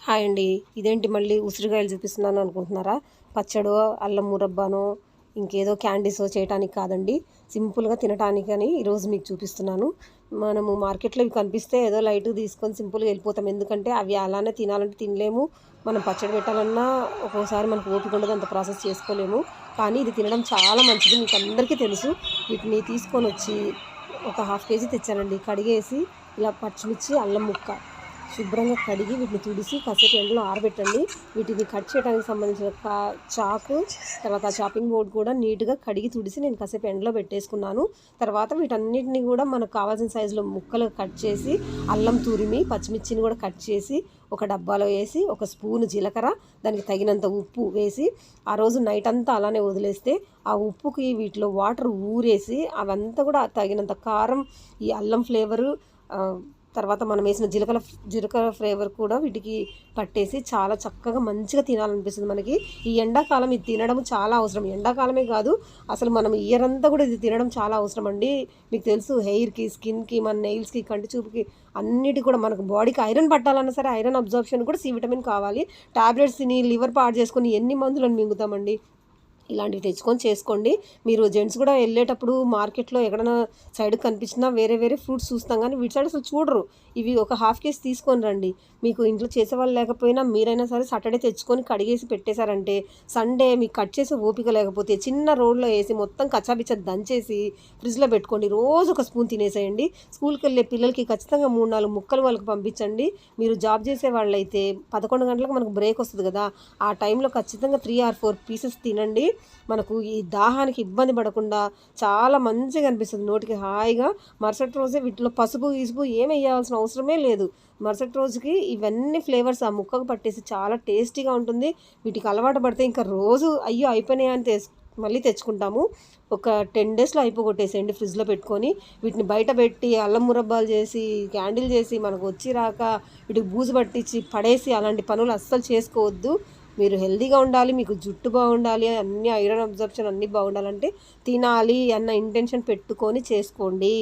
Hi అండి. ఇదేంటి మళ్ళీ ఉసిరికాయలు చూపిస్తున్నాను అనుకుంటున్నారా? పచ్చడో, అల్లం మురబ్బానో, ఇంకేదో క్యాండీసో చేయటానికి కాదండి. సింపుల్‌గా తినటానికని ఈరోజు మీకు చూపిస్తున్నాను. మనము మార్కెట్‌లో ఇవి కనిపిస్తే ఏదో లైట్‌గా తీసుకొని సింపుల్‌గా వెళ్ళిపోతాం. ఎందుకంటే అవి అలానే తినాలంటే తినలేము. మనం పచ్చడి పెట్టాలన్నా ఒక్కోసారి మనకు ఓపిక ఉండదు. అంత ప్రాసెస్ చేసుకోలేము. కానీ ఇది తినడం చాలా మంచిది. మీకు అందరికీ తెలుసు. వీటిని తీసుకొనొచ్చి ఒక హాఫ్ కేజీ తెచ్చానండి. కడిగేసి ఇలా పచ్చిమిర్చి, అల్లం ముక్క శుభ్రంగా కడిగి వీటిని తుడిసి కాసేపు ఎండలో ఆరబెట్టండి. వీటిని కట్ చేయడానికి సంబంధించిన చాకు, తర్వాత చాపింగ్ బోర్డ్ కూడా నీట్‌గా కడిగి తుడిసి నేను కాసేపు ఎండలో పెట్టేసుకున్నాను. తర్వాత వీటన్నిటిని కూడా మనకు కావాల్సిన సైజులో ముక్కలు కట్ చేసి, అల్లం తురిమి, పచ్చిమిర్చిని కూడా కట్ చేసి ఒక డబ్బాలో వేసి, ఒక స్పూను జీలకర్ర, దానికి తగినంత ఉప్పు వేసి, ఆ రోజు నైట్ అంతా అలానే వదిలేస్తే ఆ ఉప్పుకి వీటిలో వాటర్ ఊరేసి అవంతా కూడా తగినంత కారం, ఈ అల్లం ఫ్లేవరు తర్వాత మనం వేసిన జీలకర్ర ఫ్లేవర్ కూడా వీటికి పట్టేసి చాలా చక్కగా మంచిగా తినాలనిపిస్తుంది మనకి. ఈ ఎండాకాలం ఇది తినడం చాలా అవసరం. ఎండాకాలమే కాదు, అసలు మనం ఇయర్ అంతా కూడా ఇది తినడం చాలా అవసరం అండి. మీకు తెలుసు హెయిర్‌కి, స్కిన్‌కి, మన నెయిల్స్‌కి, కంటి చూపుకి అన్నిటికి కూడా మనకు బాడీకి ఐరన్ పట్టాలన్నా సరే ఐరన్ అబ్జార్ప్షన్ కూడా సి విటమిన్ కావాలి. టాబ్లెట్స్ తిని లివర్ పాడు చేసుకొని ఎన్ని మందులను మింగుతామండి. ఇలాంటివి తెచ్చుకొని చేసుకోండి. మీరు జెంట్స్ కూడా వెళ్ళేటప్పుడు మార్కెట్‌లో ఎక్కడైనా సైడ్‌కి కనిపించినా వేరే వేరే ఫ్రూట్స్ చూస్తాం కానీ వీటి సైడ్ అసలు చూడరు. ఇవి ఒక హాఫ్ కేజీ తీసుకొని రండి. మీకు ఇంట్లో చేసేవాళ్ళు లేకపోయినా మీరైనా సరే సాటర్డే తెచ్చుకొని కడిగేసి పెట్టేశారంటే సండే మీకు కట్ చేసే ఓపిక లేకపోతే చిన్న రోల్లో వేసి మొత్తం కచ్చాపిచ్చా దంచేసి ఫ్రిడ్జ్‌లో పెట్టుకోండి. రోజు ఒక స్పూన్ తినేసేయండి. స్కూల్‌కెళ్ళే పిల్లలకి ఖచ్చితంగా 3, 4 ముక్కలు వాళ్ళకి పంపించండి. మీరు జాబ్ చేసేవాళ్ళైతే 11 గంటలకు మనకు బ్రేక్ వస్తది కదా! ఆ టైంలో ఖచ్చితంగా 3 ఆర్ 4 పీసెస్ తినండి. మనకు ఈ దాహానికి ఇబ్బంది పడకుండా చాలా మంచిగా అనిపిస్తుంది నోటికి హాయిగా. మరుసటి రోజే వీటిలో పసుపు, గిసుపు ఏమెయ్యాల్సిన అవసరమే లేదు. మరుసటి రోజుకి ఇవన్నీ ఫ్లేవర్స్ ఆ ముక్కకు పట్టేసి చాలా టేస్టీగా ఉంటుంది. వీటికి అలవాటు పడితే ఇంకా రోజు అయ్యో అయిపోయినాయా అని మళ్ళీ తెచ్చుకుంటాము. ఒక 10 డేస్‌లో అయిపోగొట్టేసేయండి ఫ్రిడ్జ్‌లో పెట్టుకొని. వీటిని బయట పెట్టి అల్లం మురబ్బాలు చేసి, క్యాండిల్ చేసి మనకు వచ్చి రాక వీటికి బూజు పట్టించి పడేసి అలాంటి పనులు అస్సలు చేసుకోవద్దు. మీరు హెల్తీగా ఉండాలి, మీకు జుట్టు బాగుండాలి, అన్ని ఐరన్ అబ్జార్ప్షన్ అన్నీ బాగుండాలంటే తినాలి అన్న ఇంటెన్షన్ పెట్టుకొని చేసుకోండి.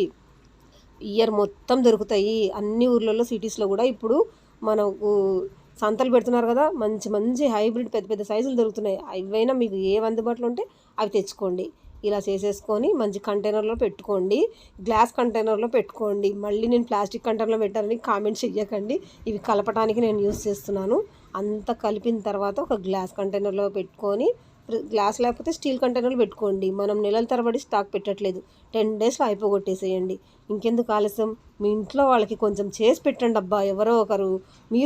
ఇయర్ మొత్తం దొరుకుతాయి. అన్ని ఊర్లలో సిటీస్‌లో గూడా ఇప్పుడు మనకు సంతలు పెడుతున్నారు గదా! మంచి మంచి హైబ్రిడ్ పెద్ద పెద్ద సైజులు దొరుకుతున్నాయి. అవైనా మీకు ఏవి అందుబాటులో ఉంటే అవి తెచ్చుకోండి. ఇలా చేసేసుకొని మంచి కంటైనర్‌లో పెట్టుకోండి. గ్లాస్ కంటైనర్‌లో పెట్టుకోండి. మళ్ళీ నేను ప్లాస్టిక్ కంటైనర్‌లో పెట్టానని కామెంట్ చెయ్యకండి. ఇవి కలపటానికి నేను యూజ్ చేస్తున్నాను. అంతా కలిపిన తర్వాత ఒక గ్లాస్ కంటైనర్‌లో పెట్టుకొని గ్లాస్ లేకపోతే స్టీల్ కంటైనర్‌లో పెట్టుకోండి. మనం నెలల తరబడి స్టాక్ పెట్టట్లేదు. 10 డేస్‌లో అయిపోగొట్టేసేయండి. ఇంకెందుకు ఆలస్యం? మీ ఇంట్లో వాళ్ళకి కొంచెం చేసి పెట్టండబ్బా ఎవరో ఒకరు. మీరు